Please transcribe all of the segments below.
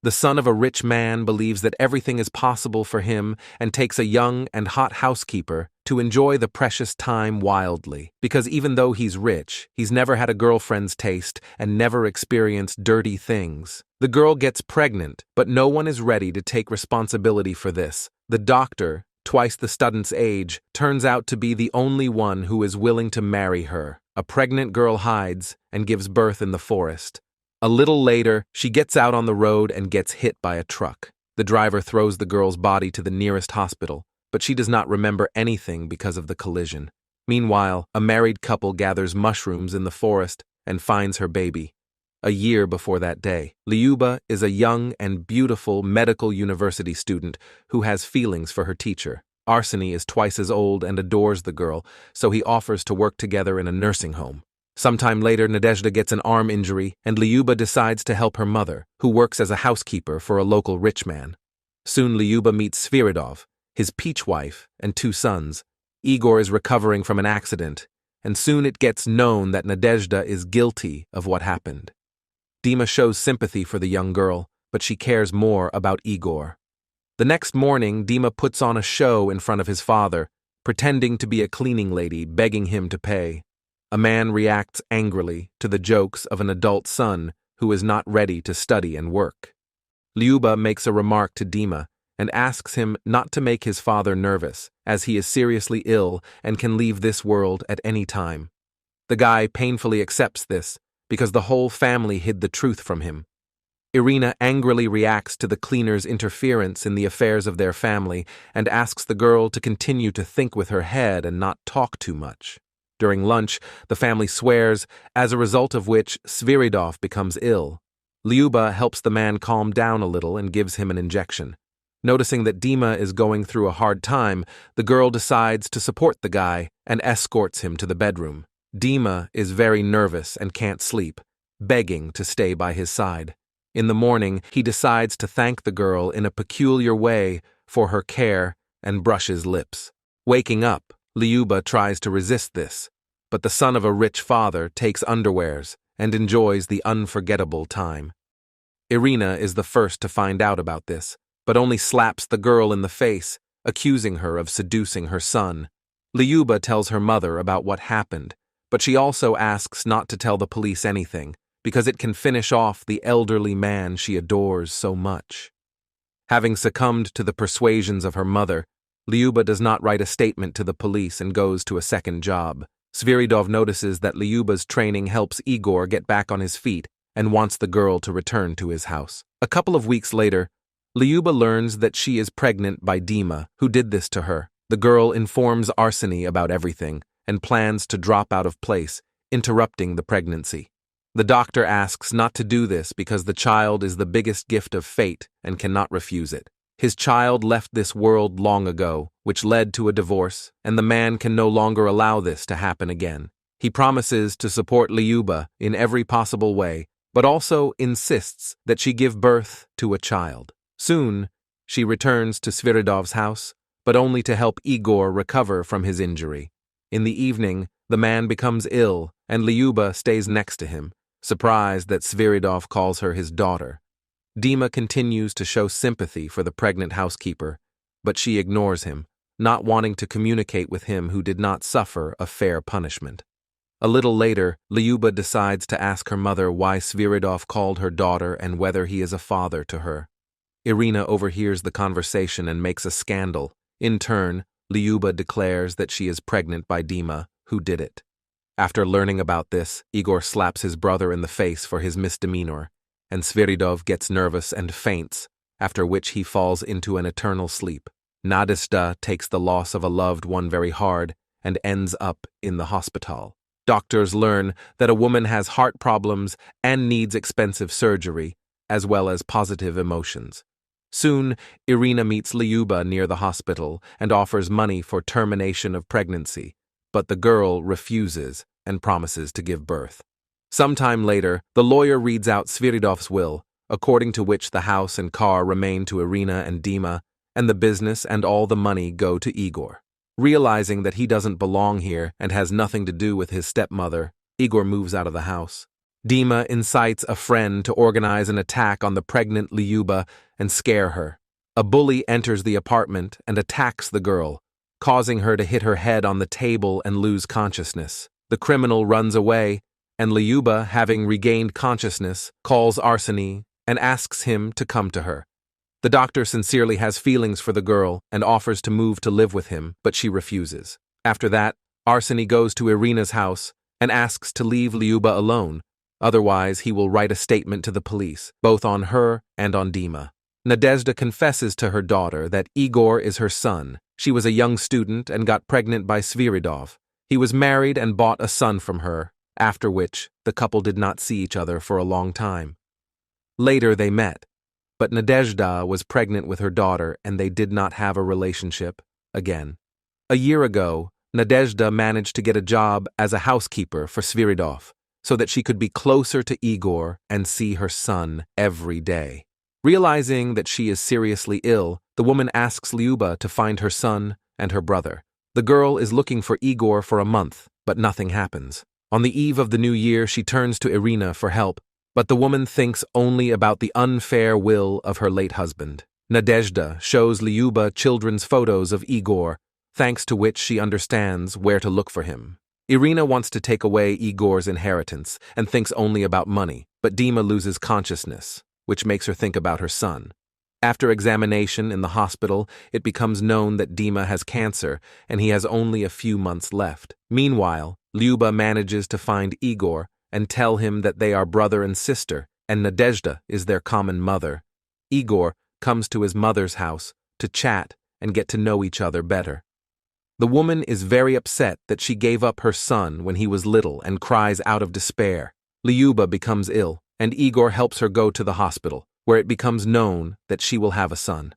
The son of a rich man believes that everything is possible for him and takes a young and hot housekeeper to enjoy the precious time wildly. Because even though he's rich, he's never had a girlfriend's taste and never experienced dirty things. The girl gets pregnant, but no one is ready to take responsibility for this. The doctor, twice the student's age, turns out to be the only one who is willing to marry her. A pregnant girl hides and gives birth in the forest. A little later, she gets out on the road and gets hit by a truck. The driver throws the girl's body to the nearest hospital, but she does not remember anything because of the collision. Meanwhile, a married couple gathers mushrooms in the forest and finds her baby. A year before that day, Lyuba is a young and beautiful medical university student who has feelings for her teacher. Arseny is twice as old and adores the girl, so he offers to work together in a nursing home. Sometime later, Nadezhda gets an arm injury, and Lyuba decides to help her mother, who works as a housekeeper for a local rich man. Soon Lyuba meets Sviridov, his peach wife, and 2 sons. Igor is recovering from an accident, and soon it gets known that Nadezhda is guilty of what happened. Dima shows sympathy for the young girl, but she cares more about Igor. The next morning, Dima puts on a show in front of his father, pretending to be a cleaning lady, begging him to pay. A man reacts angrily to the jokes of an adult son who is not ready to study and work. Lyuba makes a remark to Dima and asks him not to make his father nervous, as he is seriously ill and can leave this world at any time. The guy painfully accepts this because the whole family hid the truth from him. Irina angrily reacts to the cleaner's interference in the affairs of their family and asks the girl to continue to think with her head and not talk too much. During lunch, the family swears, as a result of which Sviridov becomes ill. Lyuba helps the man calm down a little and gives him an injection. Noticing that Dima is going through a hard time, the girl decides to support the guy and escorts him to the bedroom. Dima is very nervous and can't sleep, begging to stay by his side. In the morning, he decides to thank the girl in a peculiar way for her care and brushes lips. Waking up, Lyuba tries to resist this, but the son of a rich father takes underwears and enjoys the unforgettable time. Irina is the first to find out about this, but only slaps the girl in the face, accusing her of seducing her son. Lyuba tells her mother about what happened, but she also asks not to tell the police anything, because it can finish off the elderly man she adores so much. Having succumbed to the persuasions of her mother, Lyuba does not write a statement to the police and goes to a second job. Sviridov notices that Lyuba's training helps Igor get back on his feet and wants the girl to return to his house. A couple of weeks later, Lyuba learns that she is pregnant by Dima, who did this to her. The girl informs Arseny about everything and plans to drop out of place, interrupting the pregnancy. The doctor asks not to do this because the child is the biggest gift of fate and cannot refuse it. His child left this world long ago, which led to a divorce, and the man can no longer allow this to happen again. He promises to support Lyuba in every possible way, but also insists that she give birth to a child. Soon, she returns to Sviridov's house, but only to help Igor recover from his injury. In the evening, the man becomes ill, and Lyuba stays next to him, surprised that Sviridov calls her his daughter. Dima continues to show sympathy for the pregnant housekeeper, but she ignores him, not wanting to communicate with him who did not suffer a fair punishment. A little later, Lyuba decides to ask her mother why Sviridov called her daughter and whether he is a father to her. Irina overhears the conversation and makes a scandal. In turn, Lyuba declares that she is pregnant by Dima, who did it. After learning about this, Igor slaps his brother in the face for his misdemeanor, and Sviridov gets nervous and faints, after which he falls into an eternal sleep. Nadezhda takes the loss of a loved one very hard and ends up in the hospital. Doctors learn that a woman has heart problems and needs expensive surgery, as well as positive emotions. Soon, Irina meets Lyuba near the hospital and offers money for termination of pregnancy, but the girl refuses and promises to give birth. Sometime later, the lawyer reads out Sviridov's will, according to which the house and car remain to Irina and Dima, and the business and all the money go to Igor. Realizing that he doesn't belong here and has nothing to do with his stepmother, Igor moves out of the house. Dima incites a friend to organize an attack on the pregnant Lyuba and scare her. A bully enters the apartment and attacks the girl, causing her to hit her head on the table and lose consciousness. The criminal runs away, and Lyuba, having regained consciousness, calls Arseny and asks him to come to her. The doctor sincerely has feelings for the girl and offers to move to live with him, but she refuses. After that, Arseny goes to Irina's house and asks to leave Lyuba alone, otherwise he will write a statement to the police, both on her and on Dima. Nadezhda confesses to her daughter that Igor is her son. She was a young student and got pregnant by Sviridov. He was married and bought a son from her, after which the couple did not see each other for a long time. Later they met, but Nadezhda was pregnant with her daughter and they did not have a relationship again. A year ago, Nadezhda managed to get a job as a housekeeper for Sviridov, so that she could be closer to Igor and see her son every day. Realizing that she is seriously ill, the woman asks Lyuba to find her son and her brother. The girl is looking for Igor for a month, but nothing happens. On the eve of the new year, she turns to Irina for help, but the woman thinks only about the unfair will of her late husband. Nadezhda shows Lyuba children's photos of Igor, thanks to which she understands where to look for him. Irina wants to take away Igor's inheritance and thinks only about money, but Dima loses consciousness, which makes her think about her son. After examination in the hospital, it becomes known that Dima has cancer and he has only a few months left. Meanwhile, Lyuba manages to find Igor and tell him that they are brother and sister, and Nadezhda is their common mother. Igor comes to his mother's house to chat and get to know each other better. The woman is very upset that she gave up her son when he was little and cries out of despair. Lyuba becomes ill, and Igor helps her go to the hospital, where it becomes known that she will have a son.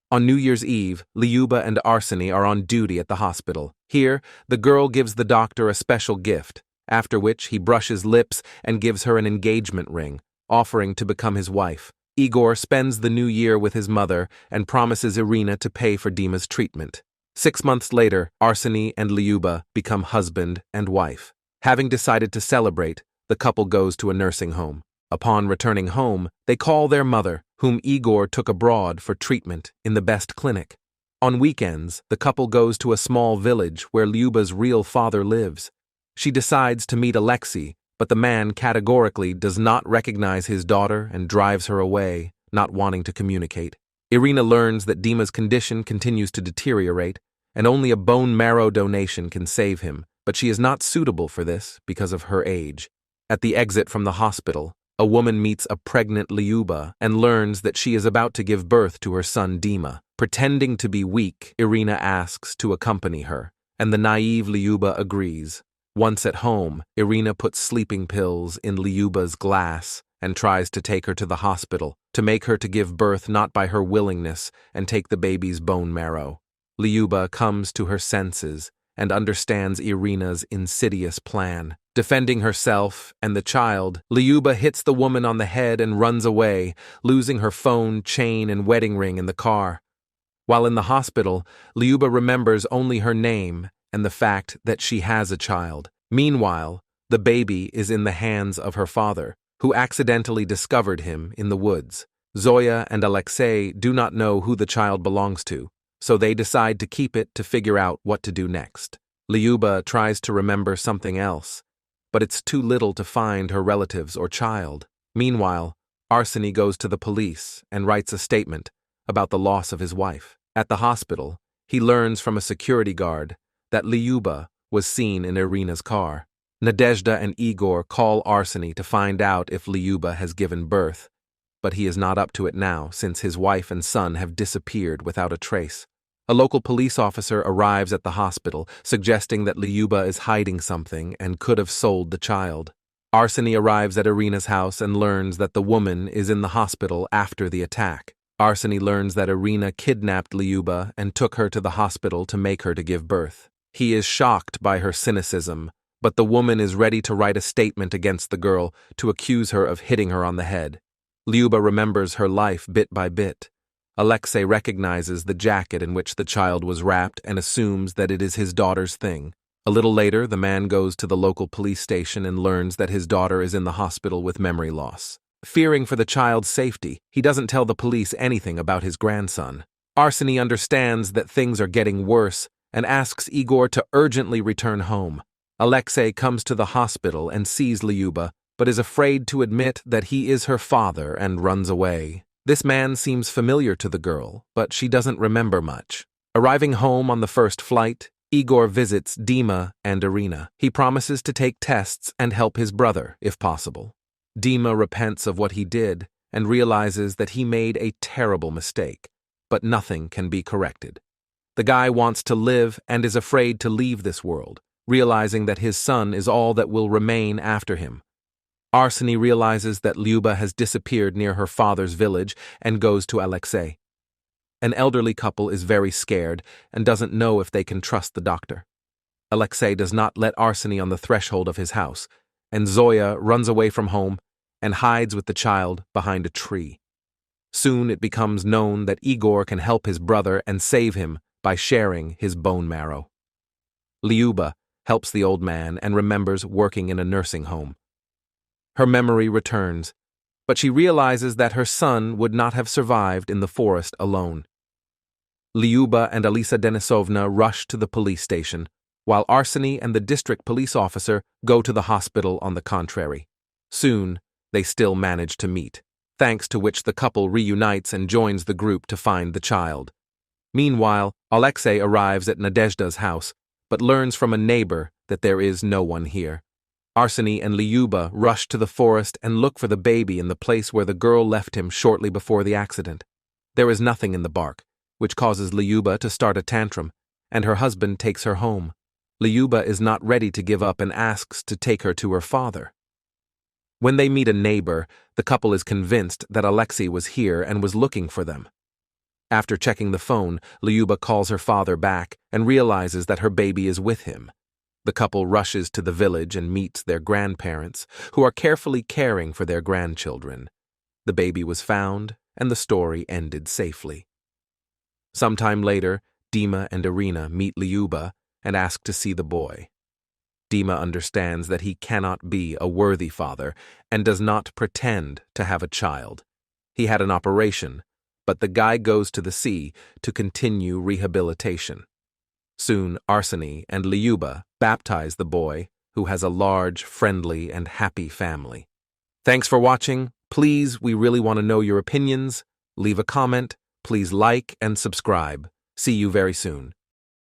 On New Year's Eve, Lyuba and Arseny are on duty at the hospital. Here, the girl gives the doctor a special gift, after which he brushes lips and gives her an engagement ring, offering to become his wife. Igor spends the new year with his mother and promises Irina to pay for Dima's treatment. 6 months later, Arseny and Lyuba become husband and wife. Having decided to celebrate, the couple goes to a nursing home. Upon returning home, they call their mother, whom Igor took abroad for treatment in the best clinic. On weekends, the couple goes to a small village where Lyuba's real father lives. She decides to meet Alexei, but the man categorically does not recognize his daughter and drives her away, not wanting to communicate. Irina learns that Dima's condition continues to deteriorate, and only a bone marrow donation can save him, but she is not suitable for this because of her age. At the exit from the hospital, a woman meets a pregnant Lyuba and learns that she is about to give birth to her son Dima. Pretending to be weak, Irina asks to accompany her, and the naive Lyuba agrees. Once at home, Irina puts sleeping pills in Lyuba's glass and tries to take her to the hospital, to make her to give birth not by her willingness and take the baby's bone marrow. Lyuba comes to her senses and understands Irina's insidious plan. Defending herself and the child, Lyuba hits the woman on the head and runs away, losing her phone, chain, and wedding ring in the car. While in the hospital, Lyuba remembers only her name and the fact that she has a child. Meanwhile, the baby is in the hands of her father, who accidentally discovered him in the woods. Zoya and Alexei do not know who the child belongs to, so they decide to keep it to figure out what to do next. Lyuba tries to remember something else, but it's too little to find her relatives or child. Meanwhile, Arseny goes to the police and writes a statement about the loss of his wife. At the hospital, he learns from a security guard that Lyuba was seen in Irina's car. Nadezhda and Igor call Arseny to find out if Lyuba has given birth, but he is not up to it now since his wife and son have disappeared without a trace. A local police officer arrives at the hospital, suggesting that Lyuba is hiding something and could have sold the child. Arseny arrives at Irina's house and learns that the woman is in the hospital after the attack. Arseny learns that Irina kidnapped Lyuba and took her to the hospital to make her to give birth. He is shocked by her cynicism, but the woman is ready to write a statement against the girl to accuse her of hitting her on the head. Lyuba remembers her life bit by bit. Alexei recognizes the jacket in which the child was wrapped and assumes that it is his daughter's thing. A little later, the man goes to the local police station and learns that his daughter is in the hospital with memory loss. Fearing for the child's safety, he doesn't tell the police anything about his grandson. Arseny understands that things are getting worse and asks Igor to urgently return home. Alexei comes to the hospital and sees Lyuba, but is afraid to admit that he is her father and runs away. This man seems familiar to the girl, but she doesn't remember much. Arriving home on the first flight, Igor visits Dima and Irina. He promises to take tests and help his brother, if possible. Dima repents of what he did and realizes that he made a terrible mistake, but nothing can be corrected. The guy wants to live and is afraid to leave this world, realizing that his son is all that will remain after him. Arseny realizes that Lyuba has disappeared near her father's village and goes to Alexei. An elderly couple is very scared and doesn't know if they can trust the doctor. Alexei does not let Arseny on the threshold of his house, and Zoya runs away from home and hides with the child behind a tree. Soon it becomes known that Igor can help his brother and save him by sharing his bone marrow. Lyuba helps the old man and remembers working in a nursing home. Her memory returns, but she realizes that her son would not have survived in the forest alone. Lyuba and Alisa Denisovna rush to the police station, while Arseny and the district police officer go to the hospital on the contrary. Soon, they still manage to meet, thanks to which the couple reunites and joins the group to find the child. Meanwhile, Alexei arrives at Nadezhda's house, but learns from a neighbor that there is no one here. Arseny and Lyuba rush to the forest and look for the baby in the place where the girl left him shortly before the accident. There is nothing in the bark, which causes Lyuba to start a tantrum, and her husband takes her home. Lyuba is not ready to give up and asks to take her to her father. When they meet a neighbor, the couple is convinced that Alexei was here and was looking for them. After checking the phone, Lyuba calls her father back and realizes that her baby is with him. The couple rushes to the village and meets their grandparents, who are carefully caring for their grandchildren. The baby was found, and the story ended safely. Sometime later, Dima and Irina meet Lyuba and ask to see the boy. Dima understands that he cannot be a worthy father and does not pretend to have a child. He had an operation, but the guy goes to the sea to continue rehabilitation. Soon, Arseny and Lyuba baptize the boy, who has a large, friendly, and happy family. Thanks for watching. Please, we really want to know your opinions. Leave a comment. Please like and subscribe. See you very soon.